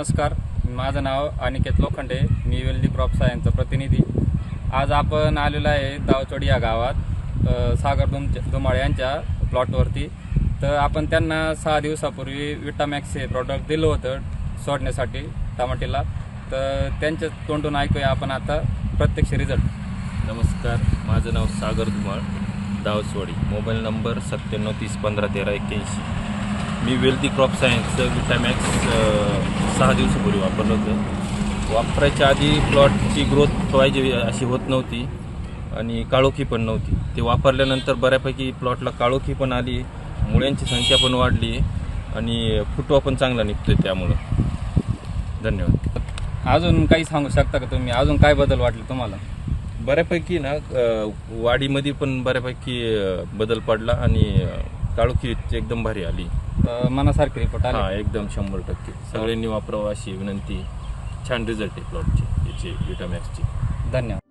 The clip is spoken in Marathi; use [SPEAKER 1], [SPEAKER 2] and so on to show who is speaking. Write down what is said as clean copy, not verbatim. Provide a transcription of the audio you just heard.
[SPEAKER 1] नमस्कार, माझं नाव अनिकेत लोखंडे, मी वेल्दी क्रॉप सायन्सचा प्रतिनिधी। आज आपण आलेलो आहे दावचोडी या गावात सागर धुमाळे यांच्या प्लॉटवरती। तर आपण त्यांना 6 दिवसापूर्वी विटामॅक्स हे प्रॉडक्ट दिलं होतं सोडण्यासाठी टमाटीला। तर त्यांच्या तोंडून ऐकूया आपण आता प्रत्यक्ष रिझल्ट।
[SPEAKER 2] नमस्कार, माझं नाव सागर धुमाळ, दावचवाडी, मोबाईल नंबर 9730151381। मी वेल्दी क्रॉप सायन्सचं विटामॅक्स 6 दिवसापूर्वी वापरलं होतं। वापरायच्या आधी प्लॉटची ग्रोथ पाहिजे अशी होत नव्हती आणि काळोखी पण नव्हती। ते वापरल्यानंतर बऱ्यापैकी प्लॉटला काळोखी पण आली, मुळ्यांची संख्या पण वाढली आणि फुटवा पण चांगला निघतोय। त्यामुळं धन्यवाद।
[SPEAKER 1] अजून काही सांगू शकता का तुम्ही? अजून काय बदल वाटले तुम्हाला?
[SPEAKER 2] बऱ्यापैकी ना वाढीमध्ये पण बऱ्यापैकी बदल पडला आणि काळोखी एकदम भारी आली।
[SPEAKER 1] मनासारखी रिपोर्ट आला?
[SPEAKER 2] हां, एकदम 100%। सगळ्यांनी वापरावं अशी विनंती। छान रिझल्ट आहे प्लॉटची याची विटामॅक्सची।
[SPEAKER 1] धन्यवाद।